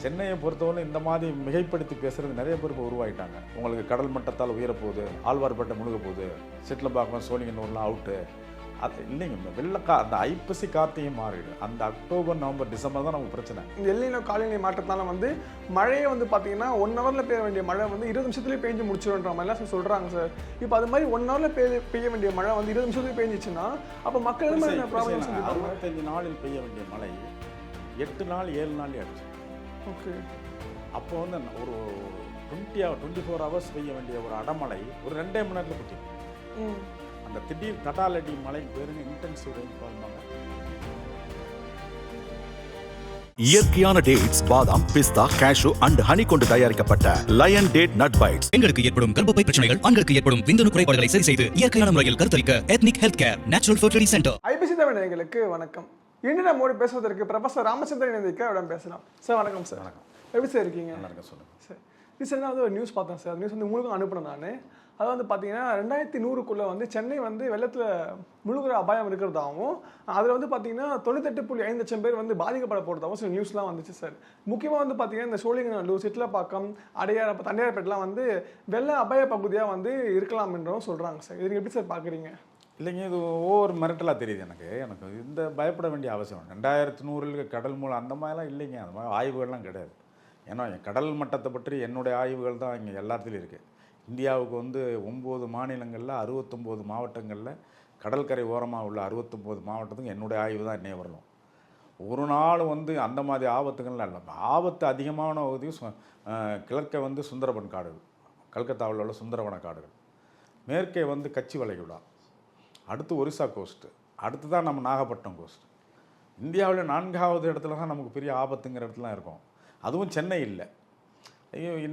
சென்னையை பொறுத்தவரை இந்த மாதிரி மிகைப்படுத்தி பேசுறது நிறைய பேர் இப்போ உருவாயிட்டாங்க. உங்களுக்கு கடல் மட்டத்தால் உயரப்போகுது, ஆழ்வார்பேட்டை முழுக போகுது, சிட்லப்பாக்கம் சோழிங்கநல்லூர்லாம் அவுட்டு. அது இல்லைங்க, அந்த ஐப்பசி கார்த்திகை மாறிடு. அந்த அக்டோபர் நவம்பர் டிசம்பர் தான் நமக்கு பிரச்சனை. இந்த எல்லினோ காலநிலை மாற்றத்தால மழையை பார்த்தீங்கன்னா 1 ஹவரில் பெய்ய வேண்டிய மழை 20 நிமிஷத்துலேயே பெஞ்சு முடிச்சிடுன்ற மாதிரிலாம் சொல்கிறாங்க சார். இப்போ அது மாதிரி 1 ஹவரில் பெய்ய வேண்டிய மழை 20 நிமிஷத்துலேயே பெஞ்சிச்சுன்னா அப்போ மக்கள் ப்ராப்ளம் 65 நாளில் பெய்ய வேண்டிய மழை 8 நாள் 7 நாள் ஆயிடுச்சு. ஓகே, அப்போ ஒரு 24 ஹவர்ஸ் பெய்ய வேண்டிய ஒரு அடமழை ஒரு 2 மணி நேரத்தில் பிடிக்கும். அந்த திடீர் தடாலடி மழை பேருங்க இன்டென்சிவ் ரெயின்ஃபால். இயற்கையான டேட்ஸ், பாதாம், பிஸ்தா, கேஷு அண்ட் ஹனி கொண்டு தயாரிக்கப்பட்ட லயன் டேட் நட் பைட்ஸ். பெண்களுக்கு ஏற்படும் கர்ப்பப்பை பிரச்சனைகள், ஆண்களுக்கு ஏற்படும் விந்தணு குறைபாடுகளை சரி செய்து இயற்கையான முறையில் கருத்தரிக்க ethnic health care natural fertility centre. IPC தமிழர்களுக்கு வணக்கம். இன்று நம்மோடு பேசுவதற்கு ப்ரொஃபசர் ராமச்சந்திரன் இடம் பேசலாம். சார் வணக்கம். சார் வணக்கம். எப்படி சார் இருக்கீங்க? நல்லா இருக்க சொல்லுங்க சார். ரீசெண்டாக ஒரு நியூஸ் பார்த்தேன் சார். நியூஸ் உங்களுக்கும் அனுப்பினேன் நான். அது பார்த்தீங்கன்னா 2100 சென்னை வெள்ளத்தில் முழுகிற அபாயம் இருக்கிறதாகவும், அதில் பார்த்தீங்கன்னா 98.5 லட்சம் பேர் பாதிக்கப்பட போகிறதாகவும் சில நியூஸ்லாம் வந்துச்சு சார். முக்கியமாக பார்த்தீங்கன்னா இந்த சோழிங்கநல்லூர், சிட்லப்பாக்கம், அடையார், தண்டையார்பேட்டெலாம் வெள்ள அபாய பகுதியாக இருக்கலாம் என்றும் சொல்கிறாங்க சார். இது எப்படி சார் பார்க்குறீங்க? இல்லைங்க, இது ஒவ்வொரு மிரட்டலாக தெரியுது எனக்கு இந்த பயப்பட வேண்டிய அவசியம் 2100 கடல் மூலம் அந்த மாதிரிலாம் இல்லைங்க. அந்த மாதிரி ஆய்வுகள்லாம் கிடையாது. ஏன்னா கடல் மட்டத்தை பற்றி என்னுடைய ஆய்வுகள் தான் இங்கே எல்லாத்துலேயும் இருக்குது. இந்தியாவுக்கு 9 மாநிலங்களில் 69 மாவட்டங்களில் கடற்கரை ஓரமாக உள்ள 69 மாவட்டத்துக்கு என்னுடைய ஆய்வு தான் என்னைய வரணும். ஒரு நாள் அந்த மாதிரி ஆபத்துகள்லாம் இல்லை. ஆபத்து அதிகமான பகுதி கிழக்கே சுந்தரபன் காடுகள், கல்கத்தாவில் உள்ள சுந்தரவன காடுகள், மேற்கே கச்சி வளைகுடா, அடுத்து ஒரிசா கோஸ்ட்டு, அடுத்து தான் நம்ம நாகப்பட்டினம் கோஸ்ட். இந்தியாவில் 4வது இடத்துல தான் நமக்கு பெரிய ஆபத்துங்கிற இடத்துலாம் இருக்கும். அதுவும் சென்னை இல்லை.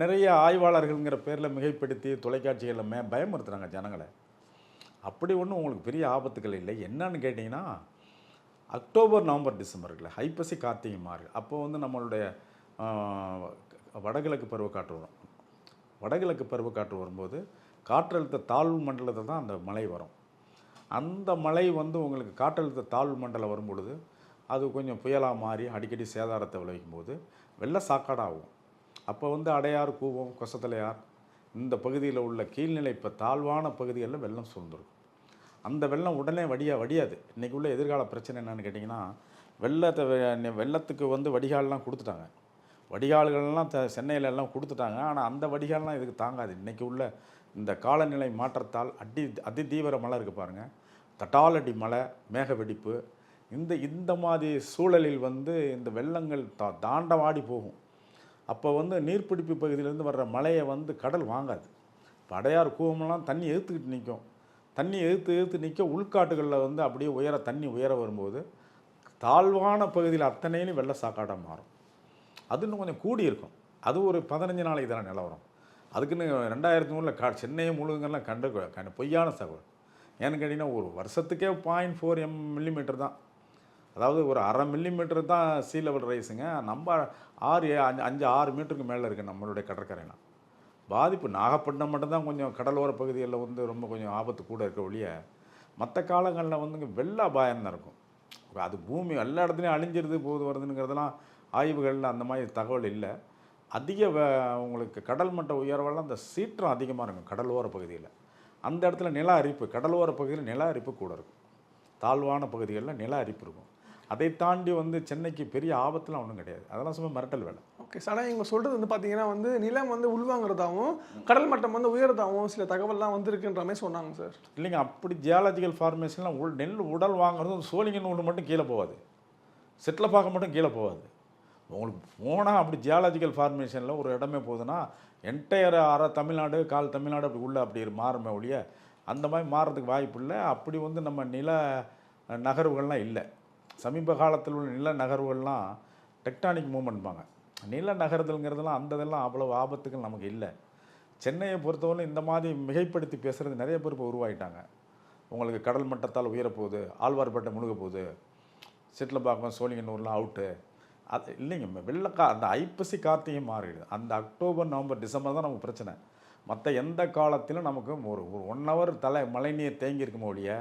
நிறைய ஆய்வாளர்கள்ங்கிற பேரில் மிகைப்படுத்தி தொலைக்காட்சிகளில் பயமுறுத்துகிறாங்க ஜனங்களை. அப்படி ஒன்றும் உங்களுக்கு பெரிய ஆபத்துக்கள் இல்லை. என்னன்னு கேட்டிங்கன்னா, அக்டோபர் நவம்பர் டிசம்பர் இருக்குல்ல, ஐப்பசி கார்த்திகை மாறு, அப்போது நம்மளுடைய வடகிழக்கு பருவக்காற்று வரும். வடகிழக்கு பருவக்காற்று வரும்போது காற்றழுத்த தாழ்வு மண்டலத்தில் தான் அந்த மழை வரும். அந்த மழை உங்களுக்கு காற்றழுத்த தாழ்வு மண்டலம் வரும் பொழுது அது கொஞ்சம் புயலாக மாறி அடிக்கடி சேதாரத்தை விளைவிக்கும் போது வெள்ள சாக்காடாகும். அப்போ அடையார், கூவம், கொசத்தலையார் இந்த பகுதியில் உள்ள கீழ்நிலை இப்போ தாழ்வான பகுதிகளில் வெள்ளம் சூழ்ந்துருக்கும். அந்த வெள்ளம் உடனே வடியாது. இன்றைக்கி உள்ள எதிர்கால பிரச்சனை என்னென்னு கேட்டிங்கன்னா, வெள்ளத்துக்கு வடிகால்லாம் கொடுத்துட்டாங்க. வடிகால்கள்லாம் சென்னையில் எல்லாம் கொடுத்துட்டாங்க. ஆனால் அந்த வடிகால்லாம் இதுக்கு தாங்காது. இன்றைக்கி உள்ள இந்த காலநிலை மாற்றத்தால் அதி தீவிர மழை இருக்குது பாருங்கள், தட்டாலடி மழை, மேக வெடிப்பு, இந்த மாதிரி சூழலில் இந்த வெள்ளங்கள் தாண்டவாடி போகும். அப்போ நீர்பிடிப்பு பகுதியிலேருந்து வர்ற மழையை கடல் வாங்காது. இப்போ அடையார், கூவமெல்லாம் தண்ணி எதிர்த்துக்கிட்டு நிற்கும். தண்ணி எதிர்த்து நிற்க உள்காட்டுகளில் அப்படியே தண்ணி உயர வரும்போது தாழ்வான பகுதியில் அத்தனையிலும் வெள்ள சாக்காடாக மாறும். அது இன்னும் கொஞ்சம் கூடி இருக்கும். அது ஒரு 15 நாளைக்கு தானே நிலவரம். அதுக்குன்னு 2100 சென்னையை முழுங்கெல்லாம் கண்டு பொய்யான தகவல். ஏன்னு கேட்டிங்கன்னா, ஒரு வருஷத்துக்கே 0.4 மில்லிமீட்டர் தான், அதாவது ஒரு 1/2 மில்லிமீட்டர் தான் சீ லெவல் ரைஸுங்க. நம்ம 5-6 மீட்டருக்கு மேலே இருக்குது நம்மளுடைய கடற்கரைலாம். பாதிப்பு நாகப்பட்டினம் மட்டும்தான் கொஞ்சம் கடலோர பகுதிகளில் ரொம்ப கொஞ்சம் ஆபத்து கூட இருக்க ஒழிய, மற்ற காலங்களில் வெள்ள அபாயம் தான் இருக்கும். அது பூமி எல்லா இடத்துலையும் அழிஞ்சிருது போது வருதுங்கிறதெல்லாம் ஆய்வுகளில் அந்த மாதிரி தகவல் இல்லை. அதிக உங்களுக்கு கடல் மட்ட உயர்வெல்லாம் அந்த சீற்றம் அதிகமாக இருக்கும் கடலோர பகுதியில். அந்த இடத்துல நில அரிப்பு, கடலோர பகுதியில் நில அரிப்பு கூட இருக்கும். தாழ்வான பகுதிகளில் நில அரிப்பு இருக்கும். அதை தாண்டி சென்னைக்கு பெரிய ஆபத்துலாம் ஒன்றும் கிடையாது. அதெல்லாம் சும்மா மிரட்டல் வேலை. Okay sir. ஆனால் இவங்க சொல்கிறது பார்த்தீங்கன்னா நிலம் உள்வாங்கிறதாகவும் கடல் மட்டம் உயர்றதாகவும் சில தகவல்லாம் இருக்குன்ற மாதிரி சொன்னாங்க சார். இல்லைங்க, அப்படி ஜியாலஜிக்கல் ஃபார்மேஷன்லாம் நெல் உடல் வாங்குறது சோழிங்கநல்லூர் மட்டும் கீழே போகாது, சிட்லப்பாக்கம் மட்டும் கீழே போகாது. உங்களுக்கு போனால் அப்படி ஜியாலஜிக்கல் ஃபார்மேஷனில் ஒரு இடமே போகுதுன்னா என்டையர் அரை தமிழ்நாடு, கால் தமிழ்நாடு அப்படி உள்ள அப்படி மாறுமே ஒழிய அந்த மாதிரி மாறுறதுக்கு வாய்ப்பு இல்லை. அப்படி நம்ம நில நகர்வுகள்லாம் இல்லை. சமீப காலத்தில் உள்ள நில நகர்வுகள்லாம் டெக்டானிக் மூவ்மெண்ட்பாங்க. நில நகர்தல்ங்கிறதுலாம் அந்த இதெல்லாம் அவ்வளோ ஆபத்துகள் நமக்கு இல்லை. சென்னையை பொறுத்தவரை இந்த மாதிரி மிகைப்படுத்தி பேசுகிறது நிறைய பேர் இப்போ உருவாகிட்டாங்க. உங்களுக்கு கடல் மட்டத்தால் உயரப்போகுது, ஆழ்வார்பேட்டை முழுக போகுது, சிட்லப்பாக்கம் சோழிங்கநல்லூர்லாம் அவுட்டு. அது இல்லைங்க, அந்த ஐப்பசி கார்த்திகை மாறிடுது. அந்த அக்டோபர் நவம்பர் டிசம்பர் தான் நமக்கு பிரச்சனை. மற்ற எந்த காலத்திலும் நமக்கு ஒரு 1 ஹவர் மழைநீர் தேங்கி இருக்கும் ஒழிய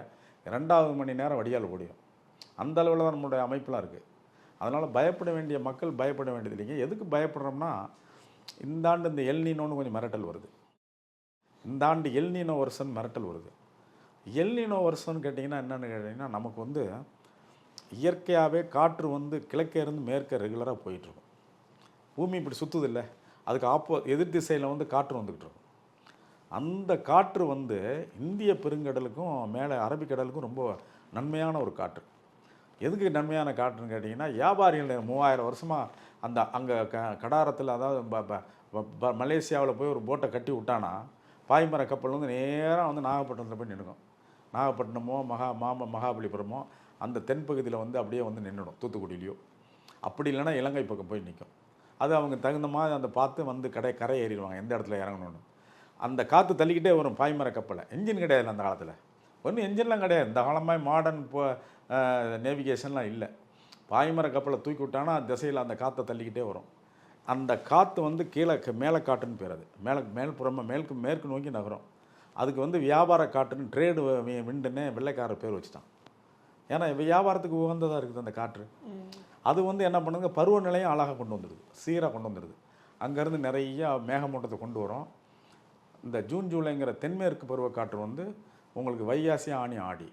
2வது மணி நேரம் வடிகால் ஓடிடும். அந்த அளவில் தான் நம்மளுடைய அமைப்பெலாம் இருக்குது. அதனால் பயப்பட வேண்டிய மக்கள் பயப்பட வேண்டியது இல்லைங்க. எதுக்கு பயப்படுறோம்னா, இந்த ஆண்டு இந்த எல்னினோன்னு கொஞ்சம் மிரட்டல் வருது. இந்த ஆண்டு எல்னினோ வருஷன் மிரட்டல் வருது. எல்னினோ வருஷம்னு கேட்டிங்கன்னா என்னென்னு கேட்டிங்கன்னா, நமக்கு வந்து இயற்கையாகவே காற்று வந்து கிழக்கே இருந்து மேற்கே ரெகுலராக போயிட்டுருக்கும். பூமி இப்படி சுற்றுது இல்லை, அதுக்கு எதிர் திசையில் வந்து காற்று வந்துக்கிட்டு இருக்கும். அந்த காற்று வந்து இந்திய பெருங்கடலுக்கும் மேலே அரபிக்கடலுக்கும் ரொம்ப நன்மையான ஒரு காற்று. எதுக்கு நன்மையான காற்றுன்னு கேட்டிங்கன்னா, வியாபாரிகள் 3000 வருஷமாக அந்த அங்கே கடாரத்தில், அதாவது மலேசியாவில் போய் ஒரு போட்டை கட்டி விட்டானா, பாய்மர கப்பல் வந்து நேராக வந்து நாகப்பட்டினத்தில் போய் நின்றுக்கும். நாகப்பட்டினமோ மகாபலிபுரமோ அந்த தென்பகுதியில் வந்து அப்படியே வந்து நின்றுடும், தூத்துக்குடியிலையோ. அப்படி இல்லைன்னா இலங்கை பக்கம் போய் நிற்கும். அது அவங்க தகுந்த மாதிரி அந்த பார்த்து வந்து கரை ஏறிடுவாங்க எந்த இடத்துல இறங்கணும்னு. அந்த காற்று தள்ளிக்கிட்டே வரும் பாய்மர கப்பலை. என்ஜின் கிடையாது அந்த காலத்தில், ஒன்றும் என்ஜின்லாம் கிடையாது. இந்த காலமாக மாடர்ன் இப்போ நேவிகேஷன்லாம் இல்லை. பாய்மர கப்பலை தூக்கி விட்டானா திசையில் அந்த காற்றை தள்ளிக்கிட்டே வரும். அந்த காற்று வந்து மேலே காற்றுன்னு பேர். அது மேல்புறமாக மேற்கு நோக்கி நகரும். அதுக்கு வந்து வியாபார காற்றுன்னு, ட்ரேடு விண்டுன்னு வெள்ளைக்காரர் பேர் வச்சுட்டான். ஏன்னா வியாபாரத்துக்கு உகந்ததாக இருக்குது அந்த காற்று. அது வந்து என்ன பண்ணுங்க, பருவநிலையும் அழகாக கொண்டு வந்துடுது, சீராக கொண்டு வந்துடுது. அங்கேருந்து நிறைய மேகமூட்டத்தை கொண்டு வரும். இந்த ஜூன் ஜூலைங்கிற தென்மேற்கு பருவக்காற்று வந்து உங்களுக்கு வைகாசி ஆனி ஆடி,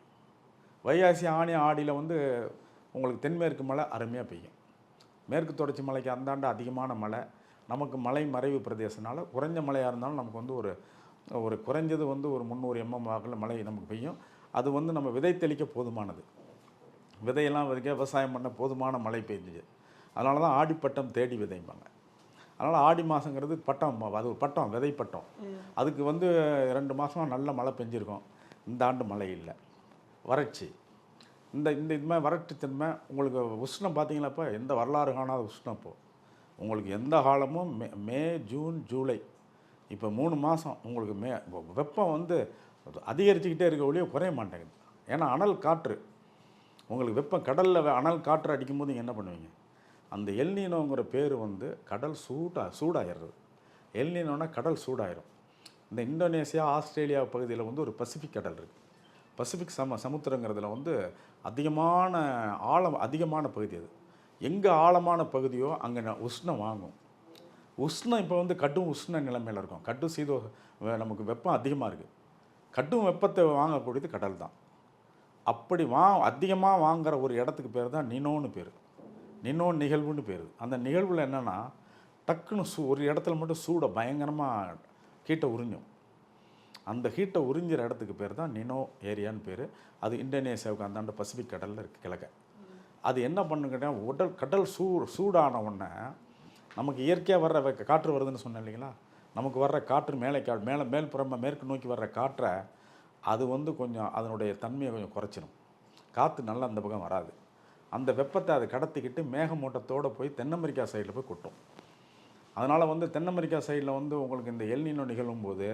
வைகாசி ஆனி ஆடியில் வந்து உங்களுக்கு தென்மேற்கு மழை அருமையாக பெய்யும். மேற்கு தொடர்ச்சி மலைக்கு அந்தாண்டு அதிகமான மழை. நமக்கு மலை மறைவு பிரதேசனால குறைஞ்ச மழையாக இருந்தாலும் நமக்கு வந்து ஒரு குறைஞ்சது வந்து ஒரு 300 mm வாக்கில் மழை நமக்கு பெய்யும். அது வந்து நம்ம விதை தெளிக்க போதுமானது. விதையெல்லாம் விதைக்க விவசாயம் பண்ண போதுமான மழை பெய்ஞ்சிச்சு. அதனால தான் ஆடிப்பட்டம் தேடி விதைப்பாங்க. அதனால் ஆடி மாதங்கிறது பட்டம், அது ஒரு பட்டம், விதை பட்டம். அதுக்கு வந்து 2 மாதம் நல்ல மழை பெஞ்சிருக்கும். இந்த ஆண்டு மழை இல்லை, வறட்சி. இது மாதிரி வறட்சித்தன்மை. உங்களுக்கு உஷ்ணம் பார்த்தீங்களாப்பா, எந்த வரலாறு காணாத உஷ்ணம். இப்போது உங்களுக்கு எந்த காலமும் மே ஜூன் ஜூலை இப்போ 3 மாதம் உங்களுக்கு வெப்பம் வந்து அதிகரிச்சுக்கிட்டே இருக்க ஒழிய குறைய மாட்டேங்குது. ஏன்னா அனல் காற்று, உங்களுக்கு வெப்பம் கடலில் அனல் காற்று அடிக்கும்போது நீங்கள் என்ன பண்ணுவீங்க? அந்த எல்னினோங்கிற பேர் வந்து கடல் சூடாயிடுறது. எல்னினோன்னா கடல் சூடாயிரும். இந்த இந்தோனேசியா ஆஸ்திரேலியா பகுதியில் வந்து ஒரு பசிபிக் கடல் இருக்குது. பசிபிக் சமுத்திரங்கிறதுல வந்து அதிகமான பகுதி. அது எங்கே ஆழமான பகுதியோ அங்கே உஷ்ணம் வாங்கும். உஷ்ணம் இப்போ வந்து கடும் உஷ்ண நிலைமையில் இருக்கும். நமக்கு வெப்பம் அதிகமாக இருக்குது. கடும் வெப்பத்தை வாங்கக்கூடியது கடல் தான். அப்படி அதிகமாக வாங்குகிற ஒரு இடத்துக்கு பேர் தான் நினோன்னு பேர். நினோ நிகழ்வுன்னு பேர். அந்த நிகழ்வில் என்னென்னா, டக்குன்னு ஒரு இடத்துல மட்டும் சூடை பயங்கரமாக ஹீட்டை உறிஞ்சும். அந்த ஹீட்டை உறிஞ்சிற இடத்துக்கு பேர் தான் நினோ ஏரியான்னு பேர். அது இந்தோனேசியாவுக்கு அந்தாண்ட பசிபிக் கடலில் இருக்குது, கிழக்க. அது என்ன பண்ணுங்கன்னா, கடல் சூடான உடனே நமக்கு இயற்கையாக வர்ற காற்று வருதுன்னு சொன்னேன் இல்லைங்களா, நமக்கு வர்ற காற்று மேல்புறமாக மேற்கு நோக்கி வர்ற காற்றை அது வந்து கொஞ்சம் அதனுடைய தன்மையை கொஞ்சம் குறைச்சிடும். காற்று நல்லா அந்த பக்கம் வராது. அந்த வெப்பத்தை அதை கடத்திக்கிட்டு மேகமூட்டத்தோடு போய் தென் அமெரிக்கா சைடில் போய் கொட்டும். அதனால் வந்து தென் அமெரிக்கா சைடில் வந்து உங்களுக்கு இந்த எல்னினோ நிகழும் போது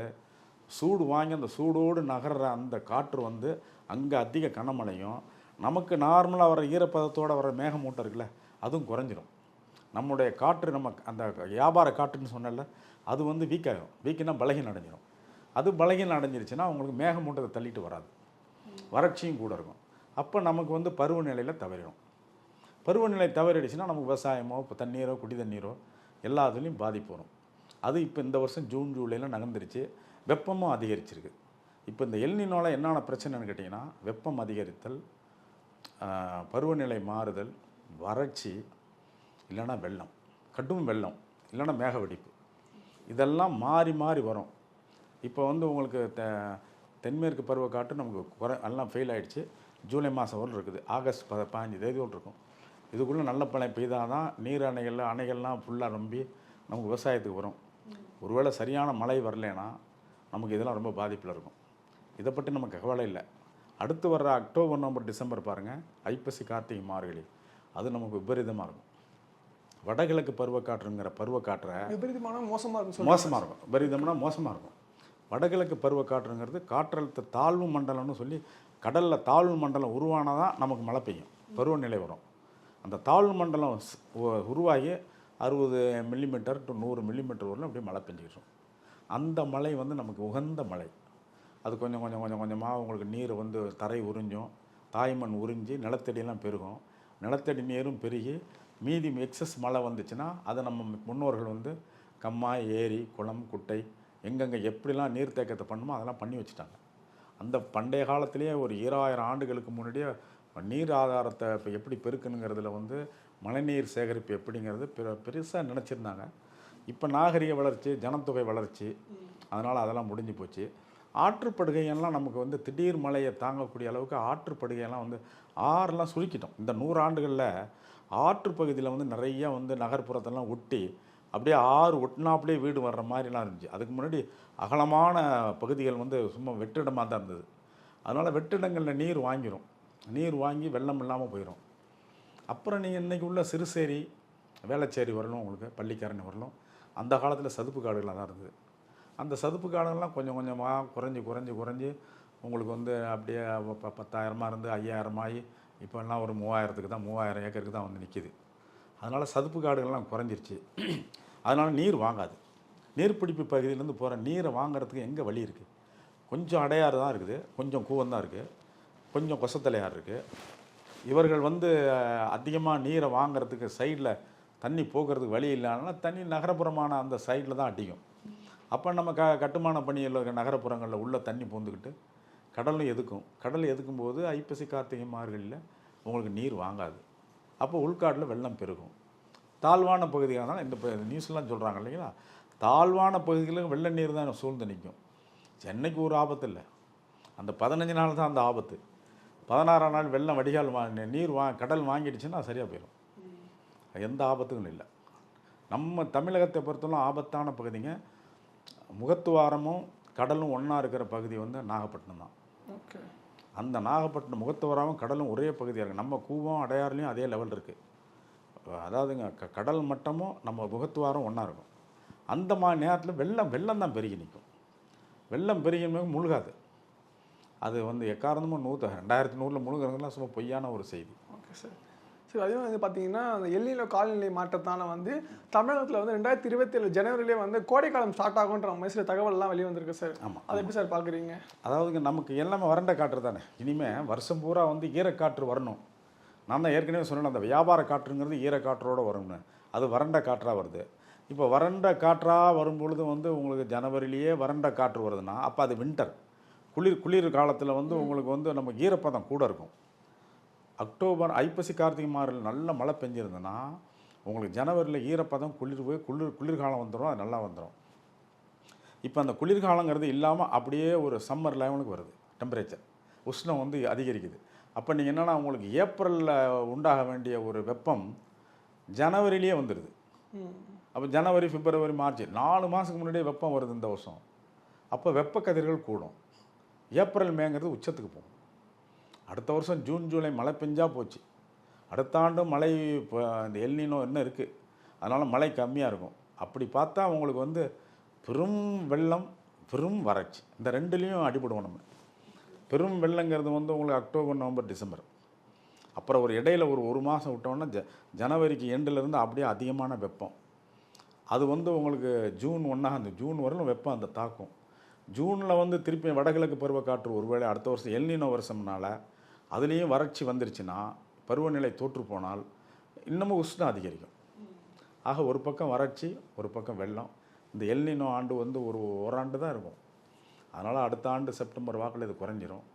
சூடு வாங்கி அந்த சூடோடு நகர்ற அந்த காற்று வந்து அங்கே அதிக கனமழையும், நமக்கு நார்மலாக வர ஈரப்பதத்தோடு வர மேகமூட்டம் இருக்குல்ல, அதுவும் குறைஞ்சிடும். நம்முடைய காற்று, அந்த வியாபார காற்றுன்னு சொன்னல, அது வந்து வீக்காகும். வீக்குன்னா பலகீனம் அடைஞ்சிடும். அது பலகீனம் அடைஞ்சிருச்சுன்னா உங்களுக்கு மேகமூட்டத்தை தள்ளிட்டு வராது, வறட்சியும் கூட இருக்கும். அப்போ நமக்கு வந்து பருவநிலையில் தவறிடும். பருவநிலை தவறிடுச்சுன்னா நமக்கு விவசாயமோ இப்போ தண்ணீரோ குடி தண்ணீரோ எல்லாத்துலேயும் பாதிப்பு வரும். அது இப்போ இந்த வருஷம் ஜூன் ஜூலையில் நகர்ந்துருச்சு. வெப்பமும் அதிகரிச்சிருக்கு. இப்போ இந்த எல்னினோல என்னென்ன பிரச்சனைன்னு கேட்டிங்கன்னா, வெப்பம் அதிகரித்தல், பருவநிலை மாறுதல், வறட்சி, இல்லைன்னா வெள்ளம், கடும் வெள்ளம், இல்லைன்னா மேக வெடிப்பு, இதெல்லாம் மாறி மாறி வரும். இப்போ வந்து உங்களுக்கு தென்மேற்கு பருவக்காற்று நமக்கு எல்லாம் ஃபெயில் ஆகிடுச்சு. ஜூலை மாதம் வரலும் இருக்குது. ஆகஸ்ட் 15 தேதி இருக்கும். இதுக்குள்ளே நல்ல மழை பெய்தால் தான் நீர் அணைகள்லாம் ஃபுல்லாக நம்பி நமக்கு விவசாயத்துக்கு வரும். ஒருவேளை சரியான மழை வரலைன்னா நமக்கு இதெல்லாம் ரொம்ப பாதிப்பில் இருக்கும். இதை பற்றி நமக்கு கவலை இல்லை. அடுத்து வர்ற அக்டோபர் நவம்பர் டிசம்பர் பாருங்கள், ஐப்பசி கார்த்திகை மார்கழி, அது நமக்கு விபரீதமாக இருக்கும். வடகிழக்கு பருவக்காற்றுங்கிற பருவக்காற்றை மோசமாக இருக்கும். விபரீதம்னா மோசமாக இருக்கும். வடகிழக்கு பருவக்காற்றுங்கிறது காற்றழுத்த தாழ்வு மண்டலம்னு சொல்லி, கடலில் தாழ்வு மண்டலம் உருவானால் தான் நமக்கு மழை பெய்யும், பருவநிலை வரும். அந்த தாழ்வு மண்டலம் உருவாகி 60 மில்லிமீட்டர் டு 100 மில்லிமீட்டர் வரலும் அப்படியே மழை பெஞ்சிக்கிட்டோம். அந்த மழை வந்து நமக்கு உகந்த மழை. அது கொஞ்சமாக உங்களுக்கு நீர் வந்து தரை உறிஞ்சும், தாய்மண் உறிஞ்சி நிலத்தடியெல்லாம் பெருகும். நிலத்தடி நீரும் பெருகி மீதி எக்ஸஸ் மழை வந்துச்சுன்னா அதை நம்ம முன்னோர்கள் வந்து கம்மாய், ஏரி, குளம், குட்டை எங்கெங்கே எப்படிலாம் நீர்த்தேக்கத்தை பண்ணுமோ அதெல்லாம் பண்ணி வச்சுட்டாங்க. அந்த பண்டைய காலத்திலேயே ஒரு 2000 ஆண்டுகளுக்கு முன்னாடியே நீர் ஆதாரத்தை இப்போ எப்படி பெருக்கணுங்கிறதுல வந்து மழைநீர் சேகரிப்பு எப்படிங்கிறது பெருசாக நினச்சிருந்தாங்க. இப்போ நாகரிக வளர்ச்சி, ஜனத்தொகை வளர்ச்சி, அதனால் அதெல்லாம் முடிஞ்சு போச்சு. ஆற்றுப்படுகையெல்லாம் நமக்கு வந்து திடீர் மழையை தாங்கக்கூடிய அளவுக்கு ஆற்றுப்படுகையெல்லாம் வந்து ஆறெல்லாம் சுருக்கிட்டோம். இந்த 100 ஆண்டுகளில் ஆற்றுப்பகுதியில் வந்து நிறையா வந்து நகர்ப்புறத்தெல்லாம் ஒட்டி அப்படியே ஆறு ஒட்டினாப்புலேயே வீடு வர்ற மாதிரிலாம் இருந்துச்சு. அதுக்கு முன்னாடி அகலமான பகுதிகள் வந்து சும்மா வெற்றிடமாக தான் இருந்தது. அதனால் வெற்றிடங்களில் நீர் வாங்கிடும், நீர் வாங்கி வெள்ளம் இல்லாமல் போயிடும். அப்புறம் நீங்கள் இன்றைக்கி உள்ள சிறுசேரி, வேளச்சேரி வரலும், உங்களுக்கு பள்ளிக்கரணை வரலும் அந்த காலத்தில் சதுப்பு காடுகளாக தான் இருந்தது. அந்த சதுப்பு காடுகள்லாம் கொஞ்சம் கொஞ்சமாக குறைஞ்சி உங்களுக்கு வந்து அப்படியே 10,000 இருந்து 5,000 ஆகி இப்போல்லாம் ஒரு 3,000 ஏக்கருக்கு தான் வந்து நிற்கிது. அதனால் சதுப்பு காடுகள்லாம் குறைஞ்சிருச்சு. அதனால் நீர் வாங்காது. நீர்பிடிப்பு பகுதியிலேருந்து போகிற நீரை வாங்குறதுக்கு எங்கே வழி இருக்குது? கொஞ்சம் அடையாறு தான் இருக்குது, கொஞ்சம் கூவம் தான் இருக்குது, கொஞ்சம் கொசத்தலையாறு இருக்குது. இவர்கள் வந்து அதிகமாக நீரை வாங்கிறதுக்கு சைடில் தண்ணி போக்குறதுக்கு வழி இல்லாமல் தண்ணி நகரப்புறமான அந்த சைடில் தான் அடிக்கும். அப்போ நம்ம கட்டுமான பணியில் இருக்க நகரப்புறங்களில் உள்ள தண்ணி பூந்துக்கிட்டு கடலும் எதுக்கும். கடல் எதுக்கும் போது ஐப்பசி, கார்த்திகை, மார்கழியில் உங்களுக்கு நீர் வாங்காது. அப்போ உள்காட்டில் வெள்ளம் பெருகும். தாழ்வான பகுதியாக தான் இந்த நியூஸ்லாம் சொல்கிறாங்க இல்லைங்களா, தாழ்வான பகுதிகளுக்கு வெள்ள நீர் தான் சூழ்ந்து நிற்கும். சென்னைக்கு ஒரு ஆபத்து இல்லை, அந்த 15 நாள் தான் அந்த ஆபத்து. 16ஆம் நாள் வெள்ளம் வடிகால் நீர் கடல் வாங்கிடுச்சுன்னா சரியாக போயிடும், எந்த ஆபத்துக்கும் இல்லை. நம்ம தமிழகத்தை பொறுத்தவரை ஆபத்தான பகுதிங்க முகத்துவாரமும் கடலும் ஒன்றா இருக்கிற பகுதி வந்து நாகப்பட்டினம் தான். ஓகே, அந்த நாகப்பட்டினம் முகத்துவாரமும் கடலும் ஒரே பகுதியாக இருக்குது. நம்ம கூவம், அடையாறுலையும் அதே லெவல் இருக்குது. அதாவதுங்க கடல் மட்டமும் நம்ம முகத்துவாரம் ஒன்றா இருக்கும். அந்த மாதிரி நேரத்தில் வெள்ளம் தான் பெருகி நிற்கும். வெள்ளம் பெருகி முழுகாது. அது வந்து எக்காரணமும் 2100 முழுகிறதுலாம் சும்மா பொய்யான ஒரு செய்தி. Okay sir. சரி, அதே வந்து பார்த்தீங்கன்னா அந்த எல்னினோ காலநிலை மாற்றத்தால் வந்து தமிழகத்தில் வந்து 2027 ஜனவரியிலே வந்து கோடைக்காலம் ஸ்டார்ட் ஆகுன்ற மாதிரி சில தகவல்லாம் வெளியே வந்திருக்கு சார். ஆமாம், அதை எப்படி சார் பார்க்குறீங்க? அதாவதுங்க நமக்கு எல்லாமே வறண்ட காற்று தானே. இனிமேல் வருஷம் பூரா வந்து ஈரக்காற்று வரணும். நான் தான் ஏற்கனவே சொன்னேன், அந்த வியாபார காற்றுங்கிறது ஈரக்காற்றோடு வரும்னு. அது வறண்ட காற்றாக வருது. இப்போ வறண்ட காற்றாக வரும்பொழுது வந்து உங்களுக்கு ஜனவரியிலேயே வறண்ட காற்று வருதுன்னா அப்போ அது வின்டர், குளிர் காலத்தில் வந்து உங்களுக்கு வந்து நமக்கு ஈரப்பதம் கூட இருக்கும். அக்டோபர், ஐப்பசி, கார்த்திகை மாதத்தில் நல்ல மழை பெஞ்சிருந்ததுன்னா உங்களுக்கு ஜனவரியில் ஈரப்பதம் குளிர்காலம் வந்துடும், அது நல்லா வந்துடும். இப்போ அந்த குளிர்காலங்கிறது இல்லாமல் அப்படியே ஒரு சம்மர் லெவலுக்கு வருது. டெம்பரேச்சர், உஷ்ணம் வந்து அதிகரிக்குது. அப்போ நீங்கள் என்னென்னா உங்களுக்கு ஏப்ரலில் உண்டாக வேண்டிய ஒரு வெப்பம் ஜனவரியிலேயே வந்துடுது. அப்போ ஜனவரி, பிப்ரவரி, மார்ச் 4 மாதத்துக்கு முன்னாடியே வெப்பம் வருது இந்த வருஷம். அப்போ வெப்ப கதிர்கள் கூடும். ஏப்ரல், மேங்கிறது உச்சத்துக்கு போகும். அடுத்த வருஷம் ஜூன், ஜூலை மழை பெஞ்சா போச்சு. அடுத்த ஆண்டு மழை இப்போ இந்த எல்னினோ என்ன இருக்குது, அதனால் மழை கம்மியாக இருக்கும். அப்படி பார்த்தா உங்களுக்கு வந்து பெரும் வெள்ளம், பெரும் வறட்சி, இந்த ரெண்டுலேயும் அடிபடுவோம் நம்ம. பெரும் வெள்ளங்கிறது வந்து உங்களுக்கு அக்டோபர், நவம்பர், டிசம்பர். அப்புறம் ஒரு இடையில ஒரு மாதம் விட்டோன்னா ஜனவரிக்கு எண்டிலேருந்து அப்படியே அதிகமான வெப்பம். அது வந்து உங்களுக்கு ஜூன் 1 அந்த ஜூன் வரலும் வெப்பம் அந்த தாக்கும். ஜூனில் வந்து திருப்பி வடகிழக்கு பருவக்காற்று ஒருவேளை அடுத்த வருஷம் எல்னினோ வருஷம்னால அதுலேயும் வறட்சி வந்துருச்சுன்னா, பருவநிலை தோற்று போனால் இன்னமும் உஷ்ணம் அதிகரிக்கும். ஆக ஒரு பக்கம் வறட்சி, ஒரு பக்கம் வெள்ளம். இந்த எல்னினோ ஆண்டு வந்து ஒரு ஆண்டு தான் இருக்கும். அதனால் அடுத்த ஆண்டு செப்டம்பர் வாக்கில் இது குறைஞ்சிரும்.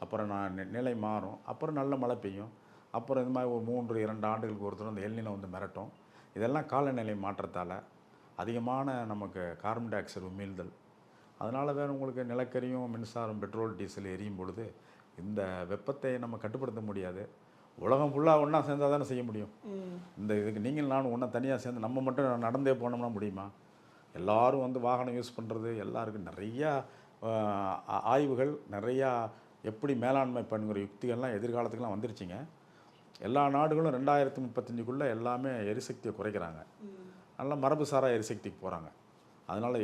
அப்புறம் நிலை மாறும். அப்புறம் நல்ல மழை பெய்யும். அப்புறம் இது மாதிரி ஒரு 3-2 ஆண்டுகளுக்கு ஒருத்தர் அந்த எல்னினோ வந்து மிரட்டும். இதெல்லாம் காலநிலை மாற்றத்தால் அதிகமான நமக்கு கார்பன் டை ஆக்சைடு உமிழ்தல். அதனால தான் உங்களுக்கு நிலக்கரியும், மின்சாரம், பெட்ரோல், டீசல் எரியும் பொழுது இந்த வெப்பத்தை நம்ம கட்டுப்படுத்த முடியாது. உலகம் ஃபுல்லாக ஒன்றா சேர்ந்தால் தானே செய்ய முடியும். இந்த இதுக்கு நீங்கள் நானும் ஒன்றா தனியாக சேர்ந்து நம்ம மட்டும் நடந்தே போனோம்னா முடியுமா? எல்லோரும் வந்து வாகனம் யூஸ் பண்ணுறது, எல்லாருக்கும் நிறையா ஆய்வுகள், நிறையா எப்படி மேலாண்மை பண்ணுங்கிற யுக்திகள்லாம் எதிர்காலத்துக்குலாம் வந்துருச்சுங்க. எல்லா நாடுகளும் 2035க்குள்ளே எல்லாமே எரிசக்தியை குறைக்கிறாங்க. நல்லா மரபுசாரா எரிசக்திக்கு போகிறாங்க. அதனால்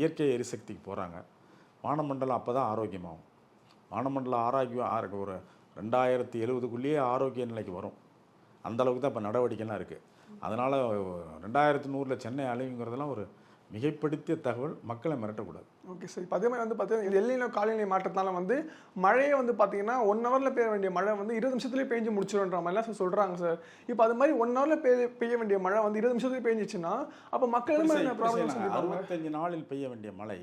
இயற்கை எரிசக்திக்கு போகிறாங்க. வானமண்டலம் அப்போ தான் ஆரோக்கியமாகும். வானமண்டலம் ஆரோக்கியம் ஒரு 2070க்குள்ளேயே ஆரோக்கிய நிலைக்கு வரும். அந்தளவுக்கு தான் இப்போ நடவடிக்கைலாம் இருக்குது. அதனால் 2100 சென்னை அழிவுங்கிறதெல்லாம் ஒரு மிகைப்படுத்திய தகவல் மக்களை மிரட்டக்கூடாது. Okay sir. இப்போ அதே மாதிரி வந்து பார்த்தீங்கன்னா எல்லினோ காலநிலை மாற்றத்தால வந்து மழையே வந்து பார்த்தீங்கன்னா 1 ஹவரில் பெய்ய வேண்டிய மழை வந்து 20 நிமிஷத்துலேயே பெஞ்சு முடிச்சிடும்ன்ற மாதிரிலாம் சார் சொல்கிறாங்க சார். இப்போ அது மாதிரி 1 ஹவரில் பெய்ய வேண்டிய மழை வந்து 20 நிமிஷத்துலேயே பெஞ்சிச்சுன்னா அப்போ மக்கள் என்ன மாதிரி ப்ராப்ளம் சொல்லிப்பாங்க? 65 நாளில் பெய்ய வேண்டிய மழை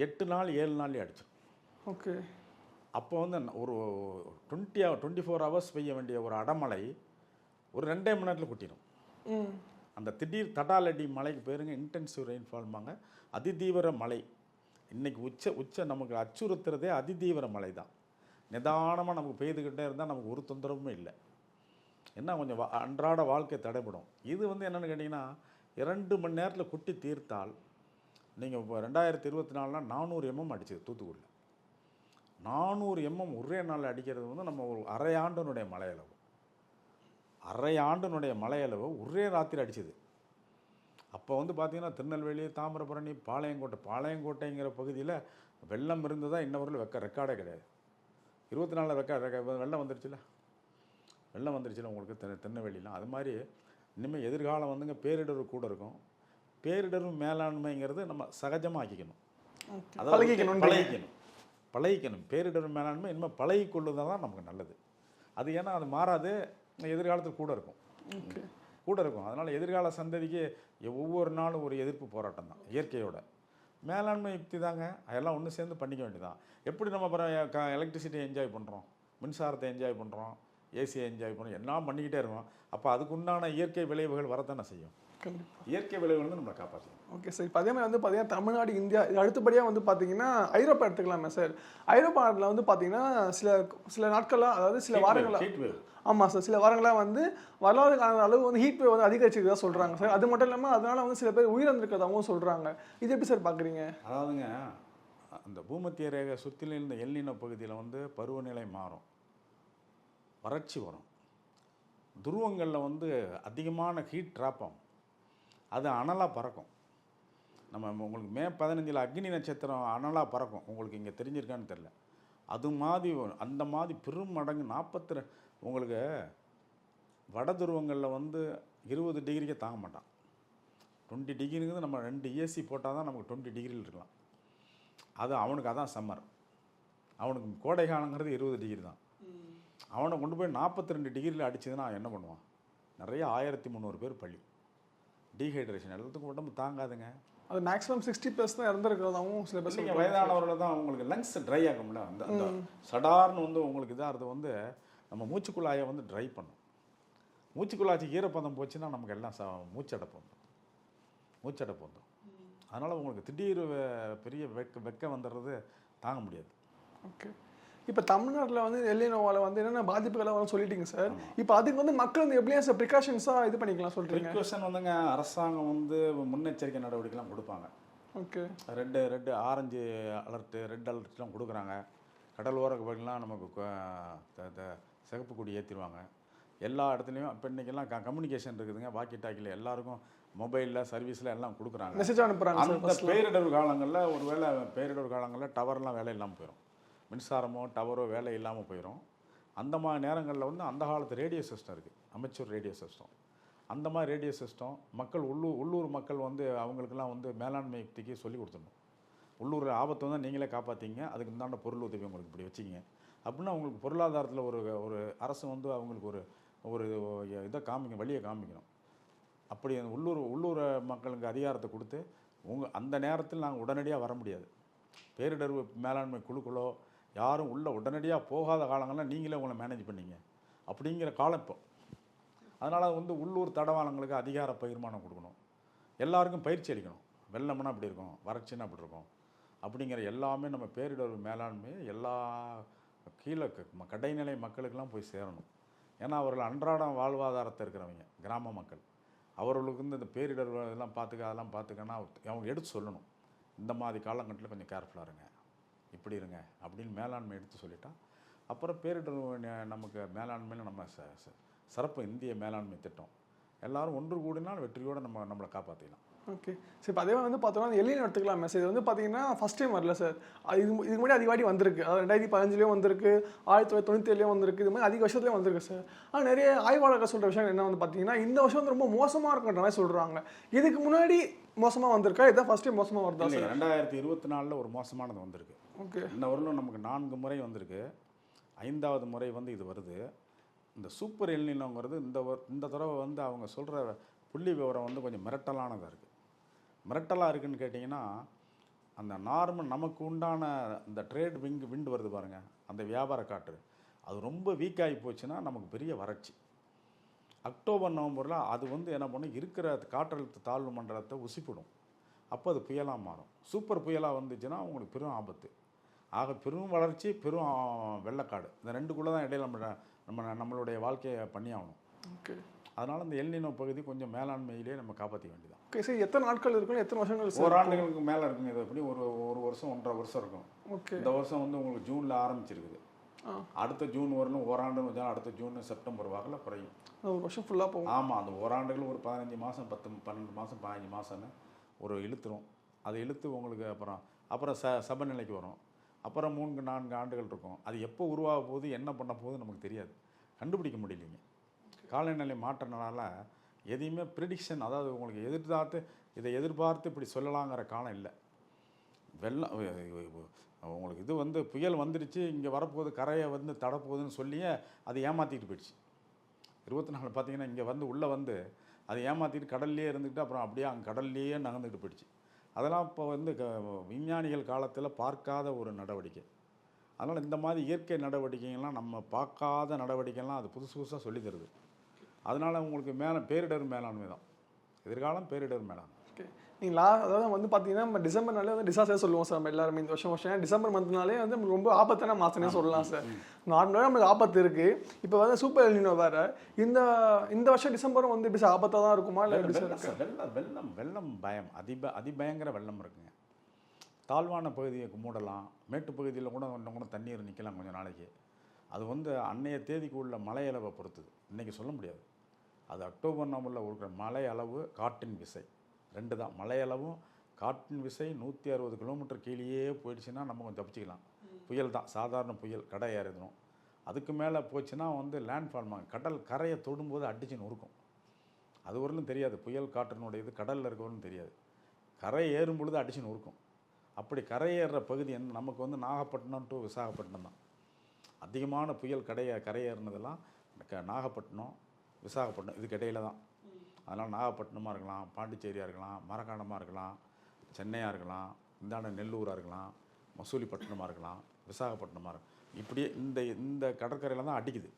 8 நாள் 7 நாள்லேயே அடிச்சிடும். ஓகே. அப்போ வந்து ஒரு 24 ஹவர்ஸ் பெய்ய வேண்டிய ஒரு அடமழை ஒரு 2 மணி நேரத்தில் கொட்டிடும். அந்த திடீர் தடாலடி மழைக்கு பேருங்க இன்டென்சிவ் ரெயின்ஃபால்பாங்க. அதிதீவிர மழை. இன்றைக்கி உச்ச நமக்கு அச்சுறுத்துறதே அதிதீவிர மழை தான். நிதானமாக நமக்கு பெய்துக்கிட்டே இருந்தால் நமக்கு ஒரு தொந்தரவுமே இல்லை. என்ன கொஞ்சம் அன்றாட வாழ்க்கை தடைப்படும். இது வந்து என்னென்னு கேட்டிங்கன்னா 2 மணி நேரத்தில் குட்டி தீர்த்தால் நீங்கள் இப்போ 2024 400 mm அடிச்சது தூத்துக்குடியில். 400 mm ஒரே நாளில் அடிக்கிறது வந்து நம்ம ஒரு அரை ஆண்டினுடைய மழையளவு. அரை ஆண்டினுடைய மழையளவு ஒரே ராத்திரி அடிச்சது. அப்போ வந்து பார்த்திங்கன்னா திருநெல்வேலி, தாமிரபரணி, பாளையங்கோட்டைங்கிற பகுதியில் வெள்ளம் இருந்து தான் இன்ன வரையில் ரெக்கார்டே கிடையாது. 24 வெள்ளம் வந்துருச்சுல உங்களுக்கு திருநெல்வேலிலாம். அது மாதிரி இனிமேல் எதிர்காலம் வந்துங்க பேரிடர் கூட இருக்கும். பேரிடர் மேலாண்மைங்கிறது நம்ம சகஜமாக ஆக்கிக்கணும். அதாவது பழகிக்கணும். பேரிடர் மேலாண்மை இனிமேல் பழகிக்கொள்ளுதான் தான் நமக்கு நல்லது. அது ஏன்னா அது மாறாது, எதிர்காலத்தில் கூட இருக்கும். அதனால் எதிர்கால சந்ததிக்கு ஒவ்வொரு நாளும் ஒரு எதிர்ப்பு போராட்டம் தான் இயற்கையோட. மேலாண்மை யுக்தி தாங்க. அதெல்லாம் ஒன்று சேர்ந்து பண்ணிக்க வேண்டியதான். எப்படி நம்ம அப்புறம் எலக்ட்ரிசிட்டியை என்ஜாய் பண்ணுறோம், மின்சாரத்தை என்ஜாய் பண்ணுறோம், ஏசியை என்ஜாய் பண்ணுறோம், எல்லாம் பண்ணிக்கிட்டே இருக்கோம். அப்போ அதுக்குண்டான இயற்கை விளைவுகள் வரத்தானே செய்யும். இயற்கை விளைவுகள் வந்து நம்மளை காப்பாற்றணும். Okay sir. இப்போ அதே மாதிரி வந்து பார்த்தீங்கன்னா தமிழ்நாடு, இந்தியா அடுத்தபடியாக வந்து பார்த்தீங்கன்னா ஐரோப்பா எடுத்துக்கலாமே சார். ஐரோப்பா நாட்டில் வந்து பார்த்தீங்கன்னா சில நாட்களாக, அதாவது சில வாரங்களாக, ஆமாம் சார், சில வாரங்களாக வந்து வரலாறு காண அளவு வந்து ஹீட் வேவ் வந்து அதிகரிச்சிருக்கதா சொல்கிறாங்க சார். அது மட்டும் இல்லாமல் அதனால் வந்து சில பேர் உயிரிழந்திருக்கிறதாகவும் சொல்கிறாங்க. இது எப்படி சார் பார்க்குறீங்க? அதாவதுங்க அந்த பூமத்திய ரேகை சுற்றிலும் இந்த எல்லினோ பகுதியில் வந்து பருவநிலை மாறும், வறட்சி வரும், துருவங்களில் வந்து அதிகமான ஹீட் ட்ராப் ஆகும், அது அனலாக பறக்கும். நம்ம உங்களுக்கு மே 15 அக்னி நட்சத்திரம் அனலாக பறக்கும். உங்களுக்கு இங்கே தெரிஞ்சிருக்கான்னு தெரில. அது மாதிரி அந்த மாதிரி பெரும் மடங்கு 42 உங்களுக்கு வட துருவங்களில் வந்து 20 டிகிரிக்கே தாங்க மாட்டான். 20 டிகிரிங்கிறது நம்ம 2 ஏசி போட்டால் தான் நமக்கு 20 டிகிரியில் இருக்கலாம். அது அவனுக்கு அதான் சம்மர். அவனுக்கு கோடை காலங்கிறது 20 டிகிரி தான். அவனை கொண்டு போய் 42 டிகிரியில் அடிச்சதுன்னா அவன் என்ன பண்ணுவான்? நிறைய 1300 பேர் பள்ளி. டீஹைட்ரேஷன் எல்லாத்துக்கும் உடம்பு தாங்காதுங்க. அது மேக்ஸிமம் 60+ தான் இறந்துருக்கிறதாகவும் சில பேர் சொல்லுவாங்க. வயதானவர்கள் தான் உங்களுக்கு லங்ஸ் ட்ரை ஆகும்ல, அந்த சடார்னு வந்து உங்களுக்கு இதாக வந்து நம்ம மூச்சுக்குழாயை வந்து ட்ரை பண்ணும். மூச்சுக்குழாச்சி ஈரப்பதம் போச்சுன்னா நமக்கு எல்லாம் மூச்சடைப்பு வந்துடும். அதனால் உங்களுக்கு திடீர் பெரிய வெக்க வந்துடுறது தாங்க முடியாது. ஓகே. இப்போ தமிழ்நாட்டில் வந்து எல்லினோவால் வந்து என்னென்ன பாதிப்புகளை வரும் சொல்லிட்டீங்க சார். இப்போ அதுக்கு வந்து மக்கள் வந்து எப்படியா சார் ப்ரிகாஷன்ஸாக இது பண்ணிக்கலாம் சொல்கிறீங்க? ப்ரிகாஷன் வந்துங்க அரசாங்கம் வந்து முன்னெச்சரிக்கை நடவடிக்கைலாம் கொடுப்பாங்க. Okay. Red orange alert, red அலர்ட்லாம் கொடுக்குறாங்க. கடலோர பகுதியெலாம் நமக்கு சிகப்பு கொடி ஏற்றிடுவாங்க. எல்லா இடத்துலையும் இப்போ இன்றைக்கெல்லாம் கம்யூனிகேஷன் இருக்குதுங்க. வாக்கி டாக்கியில் எல்லாருக்கும் மொபைலில் சர்வீஸில் எல்லாம் கொடுக்குறாங்க, மெசேஜ் அனுப்புகிறாங்க. அந்த பேரிடர் காலங்களில் ஒருவேளை பேரிடர் காலங்களில் டவர்லாம் வேலை இல்லாமல் போயிடும், மின்சாரமோ டவரோ வேலை இல்லாமல் போயிடும். அந்த மாதிரி நேரங்களில் வந்து அந்த காலத்து ரேடியோ சிஸ்டம் இருக்குது, அமைச்சர் ரேடியோ சிஸ்டம். அந்த மாதிரி ரேடியோ சிஸ்டம் மக்கள் உள்ளூர் மக்கள் வந்து அவங்களுக்கெல்லாம் வந்து மேலாண்மை யுக்திக்கு சொல்லி கொடுத்துடணும். உள்ளூர் ஆபத்து வந்து நீங்களே காப்பாற்றிங்க, அதுக்கு இந்தாண்ட பொருள் உதவி உங்களுக்கு இப்படி வச்சிங்க அப்படின்னா அவங்களுக்கு பொருளாதாரத்தில் ஒரு அரசு வந்து அவங்களுக்கு ஒரு இதை வழியை காமிக்கணும். அப்படி அந்த உள்ளூர் மக்களுக்கு அதிகாரத்தை கொடுத்து அந்த நேரத்தில் நாங்கள் உடனடியாக வர முடியாது. பேரிடர் மேலாண்மை குழுக்களோ யாரும் உடனடியாக போகாத காலங்கள்லாம் நீங்களே உங்களை மேனேஜ் பண்ணிங்க அப்படிங்கிற காலம் இப்போ. அதனால் வந்து உள்ளூர் தடவாளங்களுக்கு அதிகார பகிர்மானம் கொடுக்கணும், எல்லாருக்கும் பயிற்சி அளிக்கணும். வெள்ளம்னா அப்படி இருக்கும், வறட்சின்னா அப்படி இருக்கும் அப்படிங்கிற எல்லாமே நம்ம பேரிடர் மேலாண்மை எல்லா கீழே கடைநிலை மக்களுக்கெல்லாம் போய் சேரணும். ஏன்னா அவர்கள் அன்றாடம் வாழ்வாதாரத்தை இருக்கிறவங்க கிராம மக்கள், அவர்களுக்கு வந்து இந்த பேரிடர் இதெல்லாம் அதெல்லாம் பார்த்துக்கன்னா அவங்க எடுத்து சொல்லணும். இந்த மாதிரி காலகட்டத்தில் கொஞ்சம் கேர்ஃபுல்லாக இருங்க, இப்படி இருங்க அப்படின்னு மேலாண்மை எடுத்து சொல்லிட்டா அப்புறம் பேரிடர் நமக்கு மேலாண்மையில் நம்ம சிறப்பு இந்திய மேலாண்மை திட்டம் எல்லாரும் ஒன்று கூடினால் வெற்றியோடு நம்மளை காப்பாற்றிக்கலாம். ஓகே சார், இப்போ அதே வந்து பார்த்தோம்னா அந்த எல்லினோ எடுத்துக்கலாம் மெசேஜ் வந்து பார்த்தீங்கன்னா ஃபஸ்ட் டைம் வரல சார். இதுக்கு முன்னாடி அதிகவாடி வந்திருக்கு. அதாவது 2015 வந்திருக்கு, 1997 வந்திருக்கு, இது மாதிரி அதிக வருஷத்துலேயும் வந்திருக்கு சார். ஆனால் நிறைய ஆய்வாளர்கள் சொல்கிற விஷயம் என்ன வந்து பார்த்தீங்கன்னா இந்த வருஷம் வந்து ரொம்ப மோசமாக இருக்குன்ற மாதிரி சொல்கிறாங்க. இதுக்கு முன்னாடி மோசமாக வந்திருக்கா, இதுதான் ஃபஸ்ட் டைம் மோசமாக வருதா சார்? 2024 ஒரு மோசமானது வந்திருக்கு. ஓகே, இந்த வருடம் நமக்கு 4 முறை வந்திருக்கு, 5வது முறை வந்து இது வருது. இந்த சூப்பர் எல்னினோங்கிறது இந்த தடவை வந்து அவங்க சொல்கிற புள்ளி விவரம் வந்து கொஞ்சம் மிரட்டலானதாக இருக்குது. மிரட்டலாக இருக்குதுன்னு கேட்டிங்கன்னா, அந்த நார்மல் நமக்கு உண்டான இந்த ட்ரேட் விண்டு வருது பாருங்கள், அந்த வியாபார காற்று அது ரொம்ப வீக்காகி போச்சுன்னா நமக்கு பெரிய வறட்சி. அக்டோபர் நவம்பரில் அது வந்து என்ன பண்ணும், இருக்கிற காற்றழுத்த தாழ்வு மண்டலத்தை உசிப்பிடும். அப்போ அது புயலாக மாறும். சூப்பர் புயலாக வந்துச்சுன்னா உங்களுக்கு பெரும் ஆபத்து. ஆக பெரும் வளர்ச்சி, பெரும் வெள்ளக்காடு, இந்த ரெண்டுக்குள்ளே தான் இடையில நம்மளுடைய வாழ்க்கையை பண்ணி ஆகணும். ஓகே, அதனால் இந்த எல்னினோ பகுதி கொஞ்சம் மேலாண்மையிலே நம்ம காப்பாற்றிக்க வேண்டியதான். ஓகே சார், எத்தனை நாட்கள் இருக்கும், எத்தனை வருஷங்கள் சார்? ஓராண்டுகளுக்கு மேலே இருக்குங்க. இது எப்படி ஒரு வருஷம் 1.5 வருஷம் இருக்கும். ஓகே, இந்த வருஷம் வந்து உங்களுக்கு ஜூனில் ஆரம்பிச்சிருக்குது. அடுத்த ஜூன் வரலும் ஓராண்டுன்னு வச்சாலும் அடுத்த ஜூன் செப்டம்பர் வாக்கில் குறையும். ஒரு வருஷம் ஃபுல்லாக போகும். ஆமாம், அந்த ஓராண்டுகள் ஒரு 15 மாதம் 12 மாதம் 15 மாதம்னு ஒரு இழுத்துரும். அதை இழுத்து உங்களுக்கு அப்புறம் சபநிலைக்கு வரும். அப்புறம் 3-4 ஆண்டுகள் இருக்கும். அது எப்போ உருவாக போகுது, என்ன பண்ண போகுது நமக்கு தெரியாது, கண்டுபிடிக்க முடியலைங்க. காலநிலை மாற்றனால எதையுமே ப்ரிடிக்ஷன், அதாவது உங்களுக்கு இதை எதிர்பார்த்து இப்படி சொல்லலாங்கிற காலம் இல்லை. வெள்ளம் உங்களுக்கு இது வந்து புயல் வந்துடுச்சு, இங்கே வரப்போகுது, கரையை வந்து தடப்போகுதுன்னு சொல்லியே அது ஏமாற்றிட்டு போயிடுச்சு. 24 பார்த்தீங்கன்னா இங்கே வந்து உள்ளே வந்து அதை ஏமாற்றிட்டு கடல்லையே இருந்துக்கிட்டு அப்புறம் அப்படியே அங்கே கடல்லையே நகர்ந்துட்டு போயிடுச்சு. அதெல்லாம் இப்போ வந்து விஞ்ஞானிகள் காலத்தில் பார்க்காத ஒரு நடவடிக்கை. அதனால் இந்த மாதிரி இயற்கை நடவடிக்கைகள்லாம் நம்ம பார்க்காத நடவடிக்கைலாம் அது புதுசாக சொல்லி தருது. அதனால் உங்களுக்கு பேரிடர் மேலாண்மை தான் எதிர்காலம், பேரிடர் மேலாண்மை. ஓகே, நீங்கள் அதாவது வந்து பார்த்தீங்கன்னா நம்ம டிசம்பர்னாலே வந்து டிசாஸ்டர் சொல்லுவோம் சார். நம்ம எல்லாருமே இந்த வருஷம் டிசம்பர் மந்த்னாலே வந்து நமக்கு ரொம்ப ஆபத்தான மாதம்னே சொல்லலாம் சார். நார்மலாக நமக்கு ஆபத்து இருக்குது. இப்போ வந்து சூப்பர் எல்னினோ வேறு. இந்த வருஷம் டிசம்பரும் வந்து எப்படி சார் ஆபத்தாக தான் இருக்குமா, இல்லை எப்படி சார்? வெள்ளம் பயம், அதிபயங்கர வெள்ளம் இருக்குங்க. தாழ்வான பகுதியை மூடலாம், மேட்டு பகுதியில் கூட தண்ணீர் நிற்கலாம் கொஞ்சம் நாளைக்கு. அது வந்து அன்னைய தேதிக்கு உள்ள மழை அளவை பொறுத்தது, இன்றைக்கி சொல்ல முடியாது. அது அக்டோபர் நவம்பரில் இருக்கிற மழை அளவு, காற்றின் விசை 2 தான். மழை அளவும் காற்றின் விசை 160 கிலோமீட்டர் கீழேயே போயிடுச்சுன்னா நம்ம கொஞ்சம் தப்பிச்சிக்கலாம். புயல் தான், சாதாரண புயல், கடை ஏறிடணும். அதுக்கு மேலே போச்சுன்னா வந்து லேண்ட்ஃபால், கடல் கரையை தொடும்போது அடிச்சுன்னு இருக்கும். அது வரலும் தெரியாது, புயல் காற்றினுடைய இது கடலில் இருக்கவரும் தெரியாது. கரை ஏறும் பொழுது அடிச்சுன்னு இருக்கும். அப்படி கரையேறுற பகுதி நமக்கு வந்து நாகப்பட்டினம் டு விசாகப்பட்டினம் தான். அதிகமான புயல் கரையேறினதெல்லாம் நாகப்பட்டினம், விசாகப்பட்டினம் இதுக்கு இடையில தான். அதனால் நாகப்பட்டினமாக இருக்கலாம், பாண்டிச்சேரியாக இருக்கலாம், மரக்காணமாக இருக்கலாம், சென்னையாக இருக்கலாம், இந்தாண்ட நெல்லூராக இருக்கலாம், மசூலிப்பட்டினமாக இருக்கலாம், விசாகப்பட்டினமாக இருக்கலாம். இப்படியே இந்த கடற்கரையில் தான் அடிக்குது.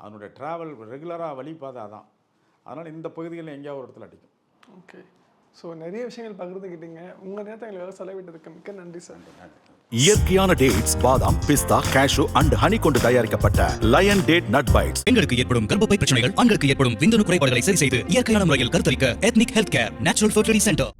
அதனுடைய ட்ராவல் ரெகுலராக வழிபாதை அதான். அதனால் இந்த பகுதிகளில் எங்கேயாவது ஒரு இடத்துல அடிக்கும். ஓகே, ஸோ நிறைய விஷயங்கள் பகிர்ந்துக்கிட்டீங்க. உங்கள் நேரத்தை எங்களுக்கு செலவிட்டதுக்கு மிக்க நன்றி சார். இயற்கையான டேட்ஸ், பாதாம், பிஸ்தா, கேஷு அண்ட் ஹனி கொண்டு தயாரிக்கப்பட்ட லயன் டேட் நட் பைட்ஸ். பெண்களுக்கு ஏற்படும் கர்ப்பப்பை பிரச்சனைகள், ஆண்களுக்கு ஏற்படும் விந்தணு குறைபாடுகளை சரி செய்து இயற்கையான முறையில் கருத்தரிக்க ethnic health care natural fertility centre.